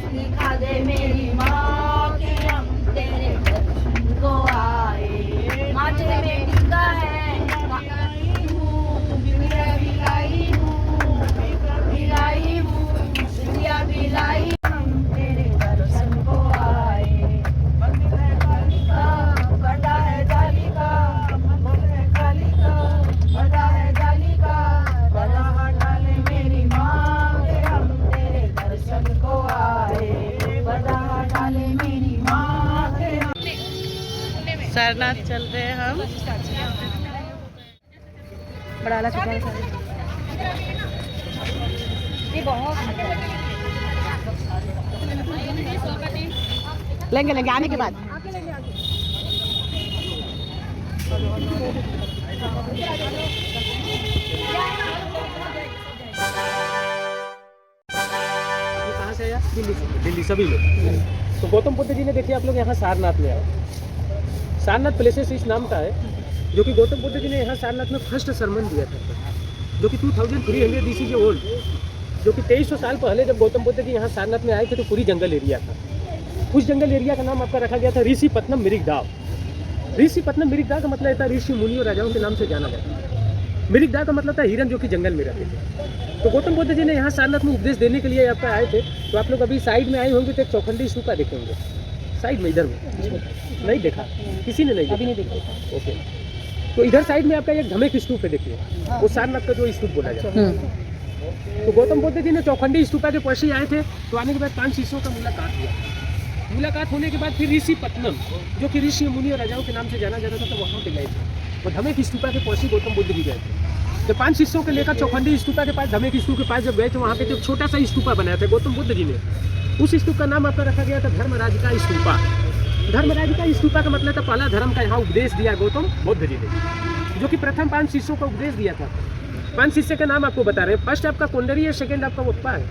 दिखा दे मेरी माँ कि हम तेरे दर्शन को आए। माथे में टीका है बिलाई हम तेरे दर्शन को आए। मंदिर है काली का पर्दा है जाली का, मंदिर है काली का पर्दा है जाली का। पर्दा हटा ले मेरी माँ के हम तेरे दर्शन को आए। पर्दा हटा ले मेरी माँ के हम। सारनाथ चल रहे हैं हम। बड़ा वाला चुका है लेंगे लेंगे आने के बाद। कहाँ से आया? दिल्ली सभी लोग। तो गौतम बुद्ध जी ने देखिए आप लोग यहाँ सारनाथ में आए। सारनाथ प्लेसेस इस नाम का है जो कि गौतम बुद्ध जी ने यहाँ सारनाथ में फर्स्ट सरमन दिया था, जो कि 2300 BC से ओल्ड, जो कि 2300 साल पहले जब गौतम बुद्ध जी यहाँ सारनाथ में आए थे तो पूरी जंगल एरिया था। उस जंगल एरिया का नाम आपका रखा गया था ऋषिपत्नम मिरिकदाव। ऋषिपत्नम मिरिकदाव का मतलब था ऋषि मुनि और राजाओं के नाम से जाना जाता है। मिरिकदाव का मतलब था हिरन जो कि जंगल में रहते थे। तो गौतम बुद्ध जी ने यहाँ सारनाथ में उपदेश देने के लिए आपका आए थे। तो आप लोग अभी साइड में आए होंगे तो एक चौखंडी स्तूपा देखेंगे साइड में, इधर में नहीं देखा किसी ने? नहीं, अभी नहीं देखा। ओके, तो इधर साइड में आपका एक धमेक स्तूप है, देखिए वो सारनाथ का जो स्तूप बोला जाता है। तो गौतम बुद्ध जी ने चौखंडी स्तूपा के पास ही आए थे। तो आने के बाद 5 शिष्यों का मुलाकात हुआ। मुलाकात होने के बाद फिर ऋषिपत्नम जो कि ऋषि मुनि और राजाओं के नाम से जाना जाता था, तो वहाँ पे गए थे। वो धमेक स्तूपा के पास ही गौतम बुद्ध जी गए थे। तो 5 शिष्यों को लेकर चौखंडी स्तूपा के पास, धमेक स्तूप के पास जब गए तो वहाँ पे जो छोटा सा स्तूपा बनाया था गौतम बुद्ध जी ने, उस स्तूप का नाम आपका रखा गया था धर्मराज का स्तूपा। धर्मराज का स्तूपा का मतलब था पहला धर्म का यहाँ उपदेश दिया गौतम बुद्ध जी ने, जो कि प्रथम 5 शिष्यों को उपदेश दिया था। 5 शिष्य का नाम आपको बता रहे हैं। फर्स्ट आपका कोंडरी है, सेकंड आपका वोप्पा है,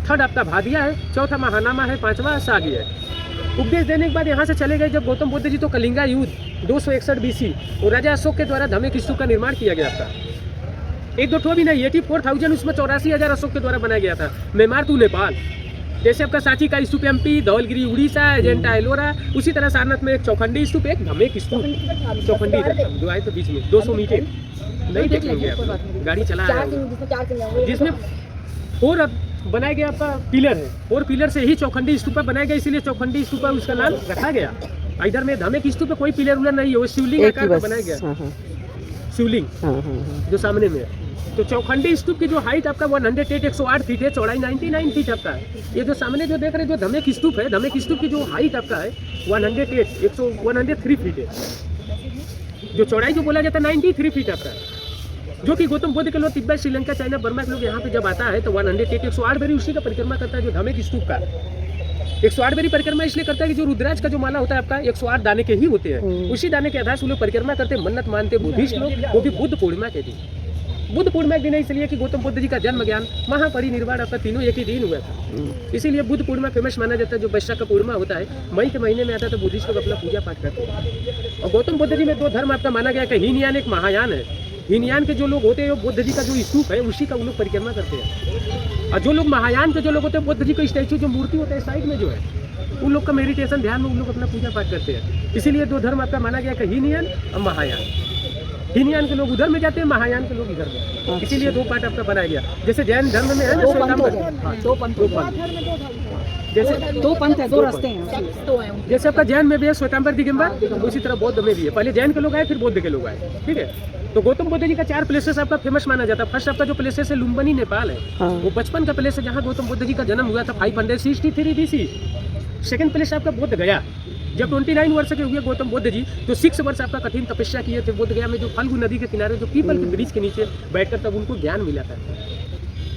थर्ड आपका भादिया है, चौथा महानामा है, 5वां सागी है। उपदेश देने के बाद यहाँ से चले गए जब गौतम बुद्ध जी, तो कलिंगा युद्ध 261 BC और राजा अशोक के द्वारा धमेक स्तूप का निर्माण किया गया था। एक दो ठो भी नहीं, 84,000 उसमें 84,000 अशोक के द्वारा बनाया गया था। मेमार्तू नेपाल, जैसे आपका सांची का स्तूप MP, धौलगिरी उड़ीसा, एजेंटा एलोरा, उसी तरह सारनाथ में एक चौखंडी स्तूप, एक धमेक स्तूप। चौखंडी जो आए तो बीच में 200 मीटर नहीं देख लेंगे आप, गाड़ी चला रहे हैं, जिसमें 4 बनाया गया आपका पिलर है। 4 पिलर से ही चौखंडी स्तूपा बनाया गया, इसीलिए चौखंडी स्तूपा उसका नाम रखा गया। इधर में धमेक स्तूप पे कोई पिलर उलर नहीं है, वो शिवलिंग आकार का बनाया गया। शिवलिंग जो सामने में है। तो चौखंडी स्तूप की जो हाइट आपका 108 फीट है, चौड़ाई 99 फीट आपका है। ये जो सामने जो देख रहे हैं जो धमेक स्तूप है, धमेक स्तूप की जो हाइट आपका है 103 फीट है। जो चौड़ाई जो बोला जाता है 93 फीट आपका है, जो कि गौतम बुद्ध के लोग तिब्बत, श्रीलंका, चाइना, बर्मा के लोग यहाँ पे जब आता है तो 108 बारी उसी का परिक्रमा करता है। जो धमेक स्तूप का 108 बारी परिक्रमा इसलिए करता है कि जो रुद्राज का जो माला होता है आपका 108 दाने के ही होते हैं। उसी दाने के आधार से लोग परिक्रमा करते हैं, मन्नत मानते बुद्धिस्ट लोग, वो भी बुद्ध पूर्णिमा के दिन। बुद्ध पूर्णिमा के दिन इसलिए कि गौतम बुद्ध जी का जन्म, ज्ञान, महापरिनिर्वाण आपका तीनों एक ही दिन हुआ था, इसीलिए बुद्ध पूर्णिमा फेमस माना जाता है। जो वैशाख का पूर्णिमा होता है मई के महीने में आता है, तो बुद्धिस्ट लोग अपना पूजा पाठ करते हैं। और गौतम बुद्ध जी में 2 धर्म आपका माना गया, हीनयान, एक महायान है। हीनयान के जो लोग होते हैं वो बुद्ध जी का जो स्तूप है उसी का वो लोग परिक्रमा करते हैं, और जो लोग महायान के जो लोग होते हैं, बुद्ध जी का स्टैचू जो मूर्ति होता है साइड में जो है, उन लोग का मेडिटेशन ध्यान में उन लोग अपना पूजा पाठ करते हैं। इसीलिए 2 धर्म आपका माना गया कि हीनयान और महायान। हीनयान के लोग उधर में जाते हैं, महायान के लोग इधर में, इसीलिए 2 पार्ट आपका बनाया गया। जैसे जैन धर्म में है ना, 2 पंथ, जैसे 2 पंथ है, 2 रास्ते हैं। जैसे आपका जैन में भी है श्वेतांबर दिगंबर, उसी तरह बौद्ध में भी है। पहले जैन के लोग आए, फिर बौद्ध के लोग आए, ठीक है। तो गौतम बुद्ध जी का 4 प्लेसेस आपका फेमस माना जाता है। फर्स्ट आपका जो प्लेसेस है लुम्बिनी नेपाल है, वो 55 का प्लेस है जहाँ गौतम बुद्ध जी का जन्म हुआ था 563 BC। सेकंड प्लेस आपका बोध गया, जब 29 वर्ष के हुए गौतम बुद्ध जी, तो 6 वर्ष आपका कठिन तपस्या किए थे बोध गया में, जो फल्गु नदी के किनारे जो पीपल के वृक्ष के नीचे बैठकर तब उनको ज्ञान मिला था।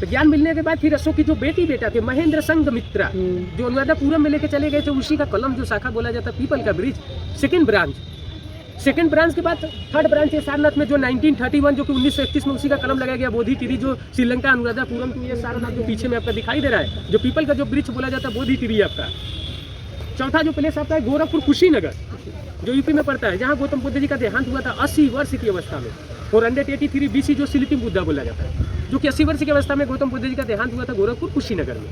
तो ज्ञान मिलने के बाद फिर अशोक की जो बेटा थे महेंद्र संघमित्रा, जो अनुराधापुरम में लेके चले गए थे, उसी का कलम जो शाखा बोला जाता है पीपल का वृक्ष, सेकंड ब्रांच के बाद थर्ड ब्रांच है सारनाथ में, जो 1931 जो कि 1931 में उसी का कलम लगाया गया, बोधि ट्री, जो श्रीलंका अनुराधापुरम की, ये सारनाथ जो पीछे में आपका दिखाई दे रहा है, जो पीपल का जो वृक्ष बोला जाता है बोधि ट्री आपका। चौथा जो प्लेस आता है गोरखपुर कुशीनगर, जो यूपी में पड़ता है, जहाँ गौतम बुद्ध जी का देहांत हुआ था 80 वर्ष की अवस्था में, 483 BC जो सिलिपिंग बुद्धा बोला जाता है, जो कि 80 वर्ष की अवस्था में गौतम बुद्ध जी का देहांत हुआ था गोरखपुर कुशीनगर में।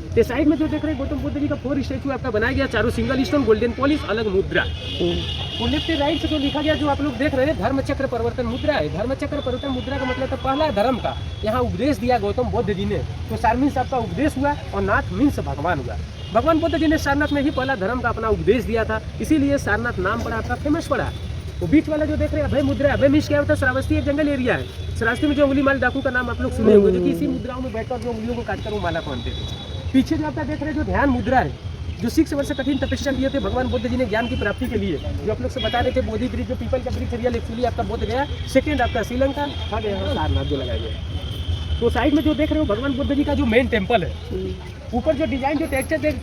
तो साइड में जो देख रहे हैं गौतम बुद्ध जी का 4 स्टैचू आपका बनाया गया, चारों सिंगल स्टोन, गोल्डन पॉलिश, अलग मुद्रा। वो लेफ्ट राइट से जो लिखा गया, जो आप लोग देख रहे हैं, धर्म चक्र परिवर्तन मुद्रा है। धर्म चक्र परिवर्तन मुद्रा का मतलब था पहला धर्म का यहाँ उपदेश दिया गौतम बुद्ध जी ने। तो सार मीन्स आपका उपदेश हुआ और नाथ मीन्स भगवान हुआ। भगवान बुद्ध जी ने सारनाथ में ही पहला धर्म का अपना उपदेश दिया था, इसीलिए सारनाथ नाम पड़ा आपका, फेमस पड़ा। वो बीच वाला जो देख रहे हैं अभय मुद्रा, अभय मीन्स क्या होता है, श्रावस्ती एक जंगल एरिया है। श्रावस्ती में जो उंगली माल डाकू का नाम आप लोग सुने होंगे, जो कि इसी मुद्राओं में बैठकर जो उंगलियों को काटकर वो माला पहनते थे। पीछे जो आपका देख रहे हैं जो ध्यान मुद्रा है, जो 6 वर्ष कठिन तपस्या किए थे भगवान बुद्ध जी ने ज्ञान की प्राप्ति के लिए, जो आप लोग से बता रहे थे बोधि ब्रिज, जो पीपल का ब्रिज रियल एक्चुअली आपका बोध गया, सेकंड आपका श्रीलंका, थर्ड यहाँ सारनाथ जो लगाया गया। तो साइड में जो देख रहे हो भगवान बुद्ध जी का जो मेन टेम्पल है, ऊपर जो डिजाइन जो टेक्सचर देख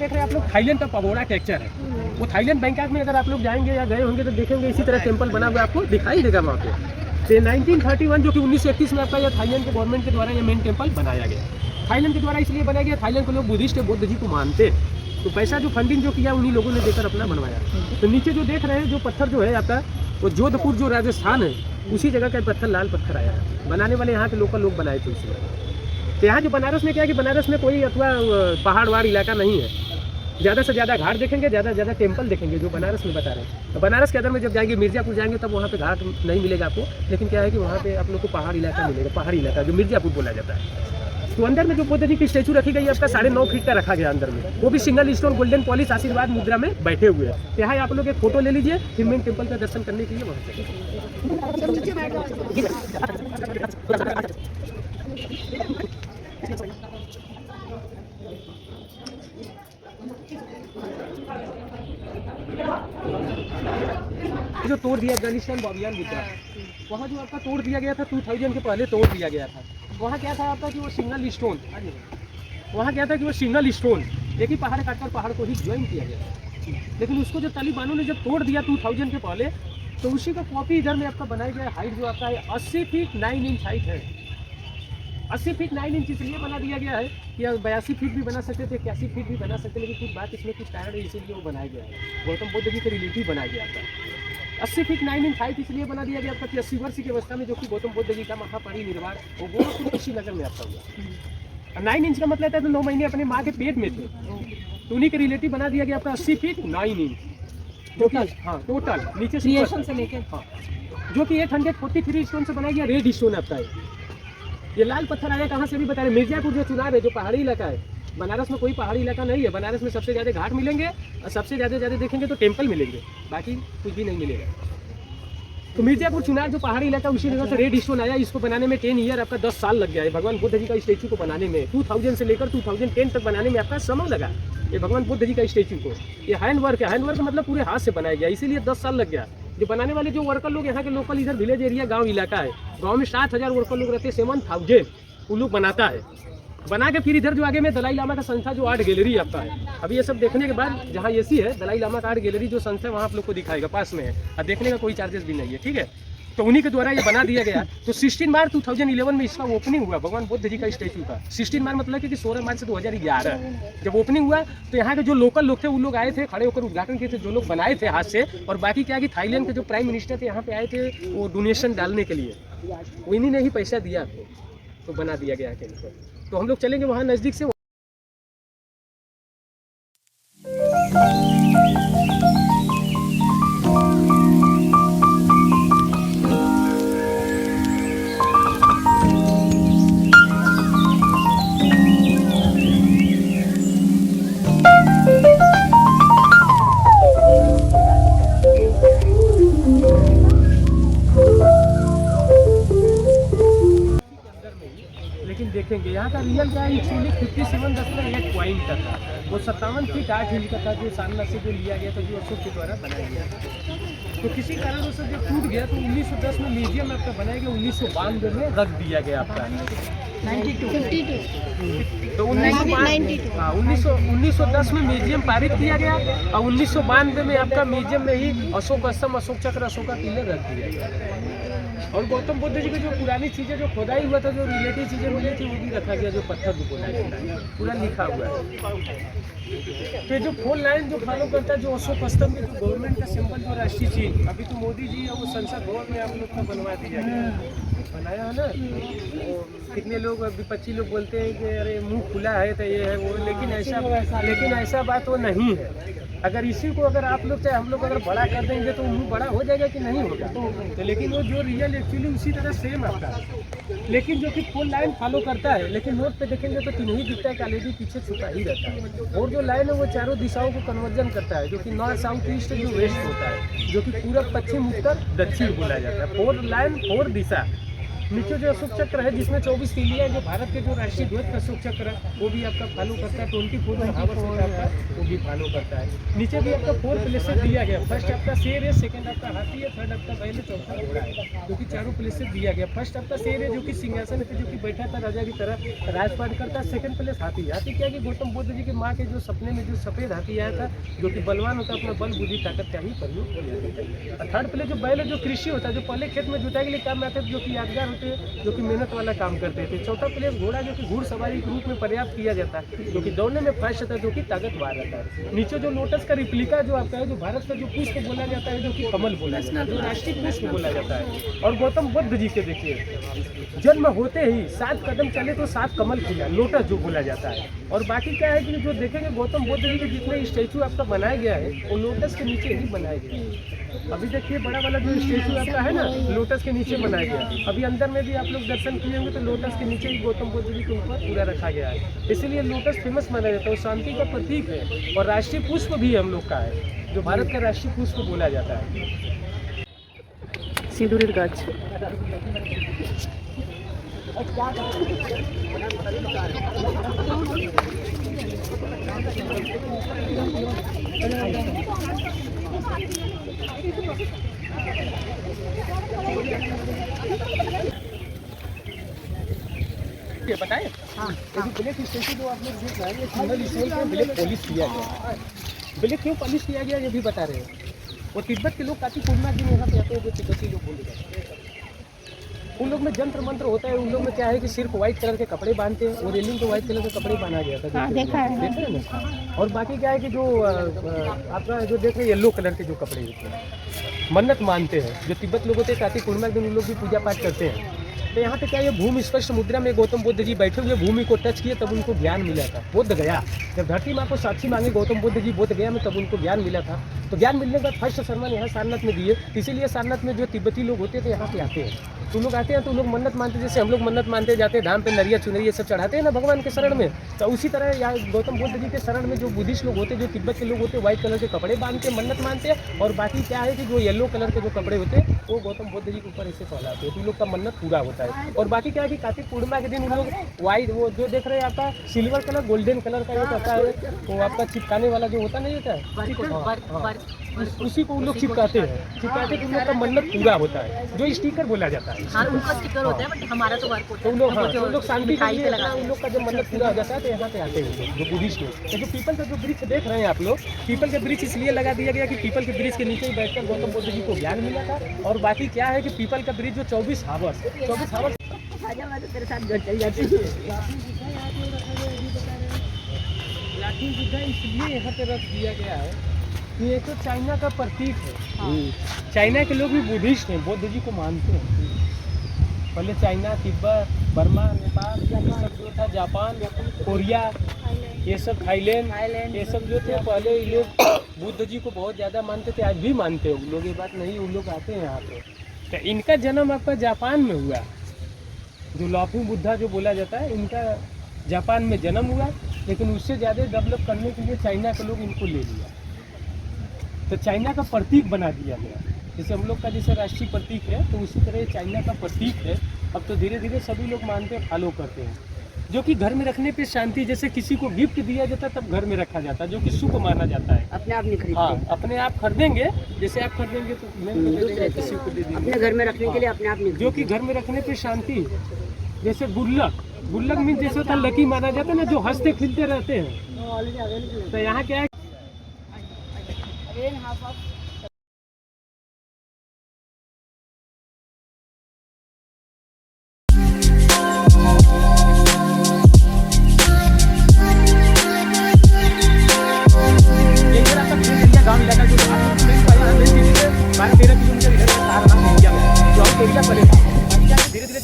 रहे हैं आप लोग, थाईलैंड का पगोड़ा टेक्सचर है। वो थाईलैंड बैंकॉक में अगर आप लोग जाएंगे या गए होंगे तो देखेंगे इसी तरह टेम्पल बना हुआ आपको दिखाई देगा वहाँ पे। 1931 जो कि 1931 में आपका यह थाईलैंड के गवर्नमेंट के द्वारा ये मेन टेम्पल बनाया गया। थाईलैंड के द्वारा इसलिए बनाया गया, थाईलैंड के लोग बुद्धिस्ट बुद्ध जी को मानते, तो पैसा जो फंडिंग जो किया उन्हीं लोगों ने देकर अपना बनवाया। तो नीचे जो देख रहे हैं जो पत्थर जो है आपका, वो जोधपुर जो राजस्थान है उसी जगह का पत्थर, लाल पत्थर आया है। बनाने वाले यहाँ के लोकल लोग बनाए थे उसी। तो यहाँ जो बनारस में क्या है कि बनारस में कोई अथवा पहाड़वाड़ इलाका नहीं है, ज़्यादा से ज़्यादा घाट देखेंगे, ज़्यादा से ज़्यादा टेम्पल देखेंगे, जो बनारस में बता रहे हैं। तो बनारस के अंदर में जब जाएंगे, मिर्जापुर जाएंगे, तब वहाँ पे घाट नहीं मिलेगा आपको, लेकिन क्या है कि वहाँ पे आप लोग को पहाड़ इलाका मिलेगा, पहाड़ी इलाका जो मिर्जापुर बोला जाता है। तो अंदर में जो बुद्ध जी की स्टैचू रखी गई है आपका 9.5 फीट का रखा गया अंदर में, वो भी सिंगल स्टोन गोल्डन पॉलिश आशीर्वाद मुद्रा में बैठे हुए हैं। यहाँ आप लोग एक फोटो ले लीजिए, फिर मेन टेम्पल का दर्शन करने के लिए वहाँ जो तोड़ दिया अफगानिस्तान बॉबियान मुद्रा, वहाँ जो आपका तोड़ दिया गया था 2000 के पहले तोड़ दिया गया था। वहाँ क्या था आपका कि वो सिंगल स्टोन, वहाँ क्या था कि वो सिंगल स्टोन एक ही पहाड़ काटकर पहाड़ को ही ज्वाइन किया गया। लेकिन उसको जब तालिबानों ने जब तोड़ दिया 2000 के पहले, तो उसी का कॉपी इधर में आपका बनाया गया। हाइट जो आपका है 80 फीट 9 इंच हाइट है। 80 फीट 9 इंच इसलिए बना दिया गया है कि 82 फीट भी बना सकते थे, 81 फीट भी बना सकते, लेकिन कुछ बात इसमें कुछ कारण है, इसीलिए वो बनाया गया है। गौतम बुद्ध जी के रिलेटिव बनाया गया था। 80 फीट 9 इंच हाइट इसलिए बना दिया गया आपका कि 80 वर्ष की अवस्था में जो कि गौतम बुद्ध जी का महापरिनिर्वाण वो गोरखपुर कुशीनगर में आपका हुआ। 9 इंच का मतलब था तो 9 महीने अपने माँ के पेट में थे, तो उन्हीं के रिलेटिव बना दिया गया आपका 80 फीट 9 इंच, जो कि हाँ टोटल नीचे से लेकर हाँ, जो कि 843 स्टोन से बनाया गया। रेड स्टोन आपका है। ये लाल पत्थर आया कहाँ से भी बता रहे, मिर्जापुर जो चुनाव है, जो पहाड़ी इलाका है। बनारस में कोई पहाड़ी इलाका नहीं है। बनारस में सबसे ज़्यादा घाट मिलेंगे और सबसे ज़्यादा देखेंगे तो टेम्पल मिलेंगे, बाकी कुछ भी नहीं मिलेगा। तो मिर्जापुर चुनार जो पहाड़ी इलाका, उसी जगह से रेड स्टोन आया। इसको बनाने में 10 ईयर आपका 10 साल लग गया है। भगवान बुद्ध जी का स्टैचू को बनाने में 2000 से लेकर 2010 तक बनाने में आपका समय लगा। ये भगवान बुद्ध जी का स्टैचू को, ये हैंड वर्क है। हैंड वर्क मतलब पूरे हाथ से बनाया गया, इसीलिए 10 साल लग गया। जो बनाने वाले जो वर्कर लोग यहाँ के लोकल इधर विलेज एरिया गाँव इलाका है, गाँव में 7000 वर्कर लोग रहते हैं, 7000 वो लोग बनाता है। बना के फिर इधर जो आगे में दलाई लामा का संस्था जो आर्ट गैलरी आपका है, अभी ये सब देखने के बाद जहाँ एसी है दलाई लामा का आर्ट गैलरी जो संस्था है वहाँ आप लोग को दिखाएगा, पास में है और देखने का कोई चार्जेस भी नहीं है, ठीक है। तो उन्हीं के द्वारा ये बना दिया गया। तो 16 मार्च 2011 में इसका ओपनिंग हुआ भगवान बुद्ध जी का स्टैचू का। 16 मार्च मतलब कि 16 मार्च से 2011 जब ओपनिंग हुआ, तो यहाँ के जो लोकल लोग थे वो लोग आए थे, खड़े होकर उद्घाटन किए थे, जो लोग बनाए थे हाथ से। और बाकी क्या कि थाईलैंड के जो प्राइम मिनिस्टर थे यहाँ पे आए थे वो डोनेशन डालने के लिए, उन्हीं ने ही पैसा दिया आपको, तो बना दिया गया है। तो हम लोग चलेंगे वहाँ नज़दीक से। देखेंगे यहाँ का रियल क्या है, एक्चुअली 57.1 पॉइंट का था, वो 57 फीट 8 इंच का था, जो सारनाथ से जो लिया गया था, जो अशोक के द्वारा बनाया गया था। तो किसी कारण उससे जब टूट गया तो 1910 में म्यूजियम आपका बनाया गया, 1992 में रख दिया गया आपका 92 तो 1910 में म्यूजियम पारित किया गया और 1992 में आपका म्यूजियम में ही अशोक स्तंभ, अशोक चक्र, अशोका कीले रख दिया गया। और गौतम बुद्ध जी की जो पुरानी चीज़ें जो खोदाई हुआ था, जो रिलेटिव चीज़ें मिली थी, वो भी रखा गया, जो पत्थर को खोदाई पूरा लिखा हुआ है। तो जो 4 लाइन जो फॉलो करता है, जो अशोक स्तंभ में जो गवर्नमेंट का सिंबल जो राष्ट्रीय चिन्ह, अभी तो मोदी जी और वो संसद भवन में आप लोग का बनवा दिया गया। बनाया है ना, वो कितने लोग विपक्षी लोग बोलते हैं कि अरे मुंह खुला है तो ये है वो, लेकिन ऐसा बात वो नहीं है। अगर इसी को अगर आप लोग चाहे हम लोग अगर बड़ा कर देंगे तो मुंह बड़ा हो जाएगा कि नहीं होगा, तो लेकिन वो जो रियल एक्चुअली उसी तरह सेम आता है, लेकिन जो कि फुल लाइन फॉलो करता है। लेकिन नोट पे देखेंगे तो तीन ही दिखता है कि ऑलरेडी पीछे छुपा ही रहता है, और जो लाइन है वो चारों दिशाओं को कन्वर्जन करता है, जो कि नॉर्थ साउथ ईस्ट जो वेस्ट होता है, जो कि पूरब पश्चिम उत्तर दक्षिण बोला जाता है। 4 लाइन 4 दिशा। नीचे जो अशोक चक्र है जिसमें 24 तीलियां, जो भारत के जो राष्ट्रीय ध्वज का अशोक चक्र है वो भी आपका फॉलो करता है, 24 आवर्स होता है आपका, वो भी फॉलो करता है। नीचे भी आपका 4 प्लेसेस दिया गया। फर्स्ट आपका शेर है, सेकंड आपका हाथी है, थर्ड आपका बैल है, चौथा घोड़ा है, जो कि चारों प्लेसेस दिया गया। फर्स्ट आपका शेर है जो कि सिंहासन पे जो कि बैठा था राजा की तरह राजपाट करता है। सेकंड प्लेस हाथी। हाथी क्या है कि गौतम बुद्ध जी की माँ के जो सपने में जो सफेद हाथी आया था, जो कि बलवान होता है, अपना बल बुद्धि ताकत का ही प्रयोग किया। थर्ड प्लेस जो बैल है, जो कृषि होता है, जो पहले खेत में जुताई के लिए काम आते थे, जो कि यादगार होते हैं, जो कि मेहनत वाला काम करते थे। चौथा प्लेस घोड़ा, जो कि घुड़सवारी के रूप में पर्याप्त किया जाता है, जो कि दौड़ने में फर्स्ट होता है, जो कि ताकतवर रहता है। नीचे जो लोटस का रिप्लिका जो आपका है, जो भारत का जो पुष्प बोला जाता है, जो कि कमल बोला जाता है, जो राष्ट्रीय पुष्प बोला जाता है। और गौतम बुद्ध जी के देखिए, जन्म होते ही 7 कदम चले तो 7 कमल खिला, लोटस जो बोला जाता है। और बाकी क्या है कि जो देखेंगे गौतम बुद्ध जी के जितने स्टेचू आपका बनाया गया है वो लोटस के नीचे ही बनाया गया है। अभी देखिए बड़ा वाला जो स्टेचू आपका है ना, लोटस के नीचे बनाया गया। अभी अंदर में भी आप लोग दर्शन किए होंगे तो लोटस के नीचे ही गौतम बुद्ध जी के ऊपर पूरा रखा गया है। इसीलिए लोटस फेमस माना जाता है, शांति का प्रतीक है, और राष्ट्रीय पुष्प भी हम लोग का है, जो भारत का राष्ट्रीय पुष्प बोला जाता है। सिंदूर गाछ। बताए ब्लैक स्टेचू जो आप लोग देख रहे हैं, ये सिंगल स्टोन पे ब्लैक पॉलिश किया गया है। ब्लैक क्यों पॉलिश किया गया ये भी बता रहे हैं। वो तिब्बत के लोग काफी पूर्णिमा दिन यहाँ पे आते हैं, जो तिब्बती लोग बोले जाते हैं। उन लोग में जंत्र मंत्र होता है। उन लोग में क्या है कि सिर्फ व्हाइट कलर के कपड़े बांधते हैं, और रेलिंग को व्हाइट कलर के कपड़े बांधा गया था, देखा है ना। और बाकी क्या है कि जो आपका जो देख रहे हैं येलो कलर के जो कपड़े होते हैं, मन्नत मानते हैं। जो तिब्बत लोग होते हैं कार्तिक पूर्णिमा के दिन उन लोग भी पूजा पाठ करते हैं। तो यहाँ पे क्या ये भूमि स्पष्ट मुद्रा में गौतम बुद्ध जी बैठे हुए भूमि को टच किए, तब उनको ज्ञान मिला था। बोध गया, जब धरती माँ को साक्षी मांगे गौतम बुद्ध जी बोध गया में, तब उनको ज्ञान मिला था। तो ज्ञान मिलने के बाद फर्स्ट सम्मान यहाँ सारनाथ में दिए। इसीलिए सारनाथ में जो तिब्बती लोग होते थे यहाँ पे आते हैं, तो लोग आते हैं तो लोग मन्नत मानते, जैसे हम लोग मन्नत मानते जाते हैं धाम पे नरिया चुनरी ये सब चढ़ाते हैं ना भगवान के शरण में। तो उसी तरह यहाँ गौतम बुद्ध जी के शरण में जो बुद्धिस्ट लोग होते हैं, जो तिब्बत के लोग होते हैं, व्हाइट कलर के कपड़े बांधते हैं, मन्नत मानते हैं। और बाकी क्या है कि जो येलो कलर के जो कपड़े होते हैं वो गौतम बुद्ध जी के ऊपर ऐसे फैलाते हैं, तो उन लोग का मन्नत पूरा होता है। और बाकी क्या है कि कार्तिक पूर्णिमा के दिन उन लोग व्हाइट, वो जो देख रहे हैं आपका सिल्वर कलर गोल्डन कलर का एक आता है, वो आपका चिपकाने वाला जो होता नहीं होता है, उसी को उन लोग चिपकाते हैं। चिपकाते तो उन लोग का मन्नत पूरा होता है, जो स्टिकर बोला जाता है। हाँ, उनका स्टिकर होता है, बट हमारा तो वर्क होता तो है। उन लोग उन लोग शांति के लिए उन लोग का जब मन्नत पूरा हो जाता है तो यहाँ पे आते हैं जो बुद्धिस्ट लोग। तो जो पीपल का जो वृक्ष देख रहे हैं आप लोग, पीपल के वृक्ष इसलिए लगा दिया गया कि पीपल के वृक्ष के नीचे ही बैठकर गौतम बुद्ध जी को ज्ञान मिला था। और बाकी क्या है कि पीपल का वृक्ष जो 24 हावर्स तेरे साथ जो चल जाती है। लाठी बुद्धा इसलिए यहाँ पे रख दिया गया है कि ये तो चाइना का प्रतीक है। चाइना के लोग भी बुद्धिस्ट हैं, बुद्ध जी को मानते हैं। पहले चाइना, तिब्बत, बर्मा, नेपाल, ये सब जो था, जापान, कोरिया, ये सब थाईलैंड, ये सब जो थे पहले ये लोग बुद्ध जी को बहुत ज़्यादा मानते थे, आज भी मानते हैं। उन लोग ये बात नहीं, उन लोग आते हैं यहाँ पे। तो इनका जन्म आपका जापान में हुआ, जो लाफिंग बुद्धा जो बोला जाता है, इनका जापान में जन्म हुआ। लेकिन उससे ज़्यादा डेवलप करने के लिए चाइना के लोग इनको ले लिया, तो चाइना का प्रतीक बना दिया गया। जैसे हम लोग का जैसे राष्ट्रीय प्रतीक है, तो उसी तरह चाइना का प्रतीक है। अब तो धीरे धीरे सभी लोग मानते हैं, फॉलो करते हैं। जो कि घर में रखने पे शांति, जैसे किसी को गिफ्ट दिया जाता है तब घर में रखा जाता है, जो कि शुभ माना जाता है। अपने आप नहीं खरीदते। हाँ, अपने आप खरीदेंगे, जैसे आप खरीदेंगे तो दूसरे किसी को दे देंगे। अपने घर में रखने के लिए अपने आप नहीं, जो कि घर में रखने पे शांति। जैसे गुल्लक, गुल्लक मीन जैसे होता है लकी माना जाता है ना, जो हंसते खिलते रहते हैं। तो यहाँ क्या है, गाँव इलाका जो 12-13 किलोमीटर इधर सारनाथ एरिया में जो एरिया पड़ेगा, धीरे धीरे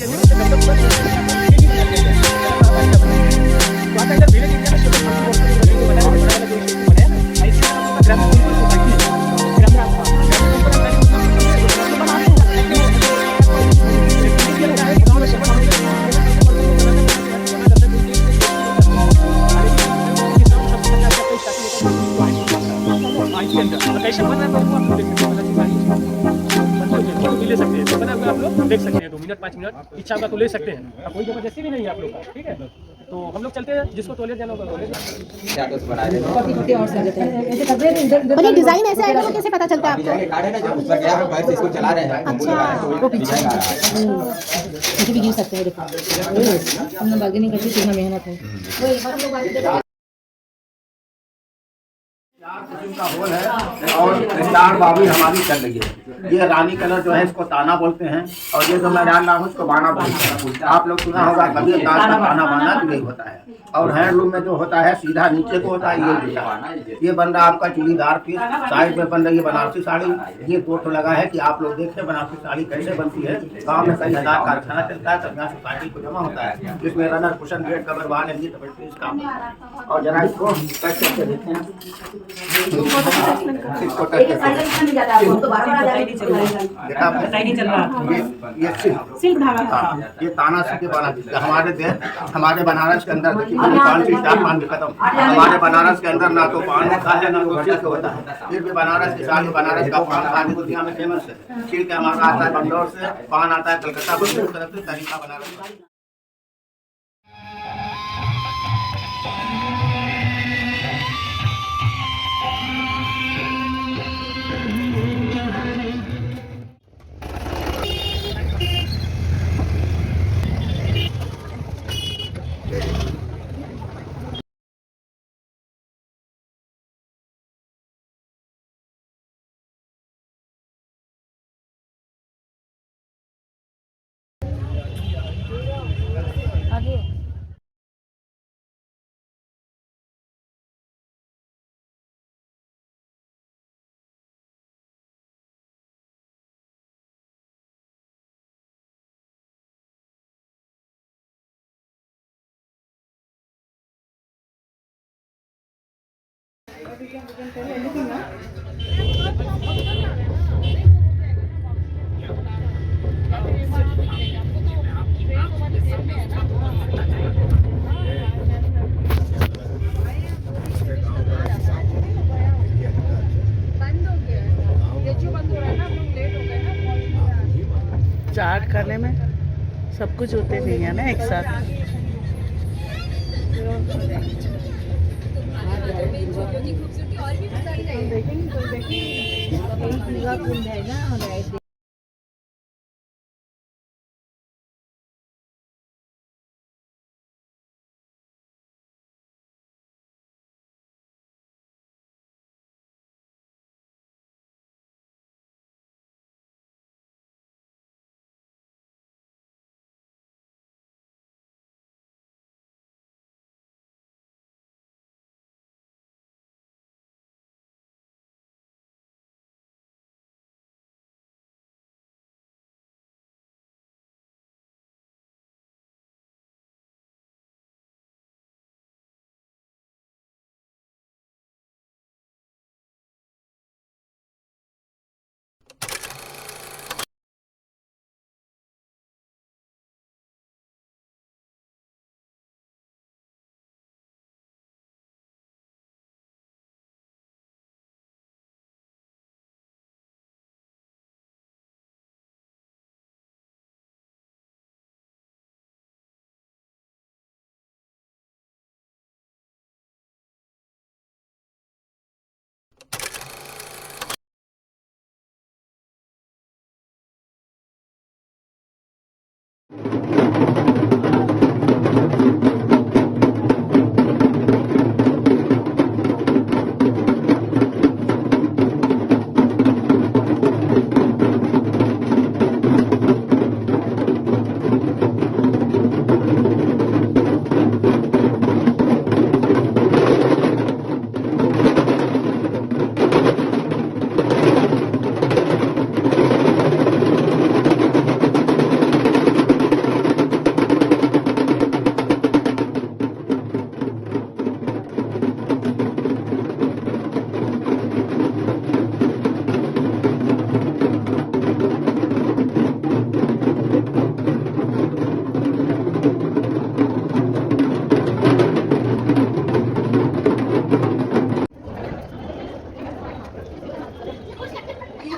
5 मिनट इच्छा होगा तो ले सकते हैं। अब कोई जबरदस्ती भी नहीं है आप लोग का, ठीक है। तो हम लोग चलते हैं, जिसको टॉयलेट जाना होगा टॉयलेट। और ये डिजाइन ऐसे आएगा तो कैसे पता चलता है आपको? अच्छा वो पीछे मुझे भी गिर सकते हैं, देखो हमने बार्गेनिंग करती थी, मेहनत है। किस्म का होल है और स्टार बाबी हमारी चल रही है। ये रानी कलर जो है इसको ताना बोलते हैं और ये जो मैं डाल रहा हूँ इसको बाना बोलते हैं। आप लोग सुना होगा कभी ताना बाना तो यही होता है। और हैंडलूम में जो होता है सीधा नीचे को होता है, ये होता है। ये बन रहा आपका चूड़ीदार पीस, साइड में बन रही है बनारसी साड़ी। ये दो तो लगा है कि आप लोग देखें बनारसी साड़ी कैसे बनती है। गाँव में कई हजार कारखाना चलता है, तब यहाँ सोसाइटी को जमा होता है, जिसमें रनर कुशन बेड कवर वाल है, ये काम। और जरा इसको कट करके देखें, इसको टच करके सिल्क धागा, ये ताना सीखे बना हमारे बनारस के अंदर देखिए पान से स्टार पान खत्म। हमारे बनारस के अंदर ना तो पान होता है ना तो सिल्क होता है। फिर भी बनारस की साड़ी, बनारस का पान खाने को दुनिया में फेमस है। सिल्क हमारा आता है बंगलौर से, पान आता है कलकत्ता बंगलौर तरफ से, तरीका बनारस। चार्ट करने में सब कुछ होते नहीं है ना एक साथ।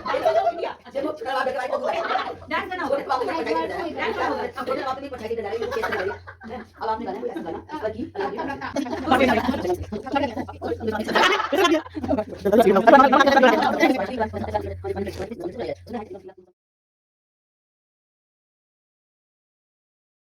देखो करवा दे डांस करना होगा डांस होगा अब बोले बात नहीं पछाड़ी डालेंगे कैसे करेंगे अब आपने गाना ऐसा गाना बाकी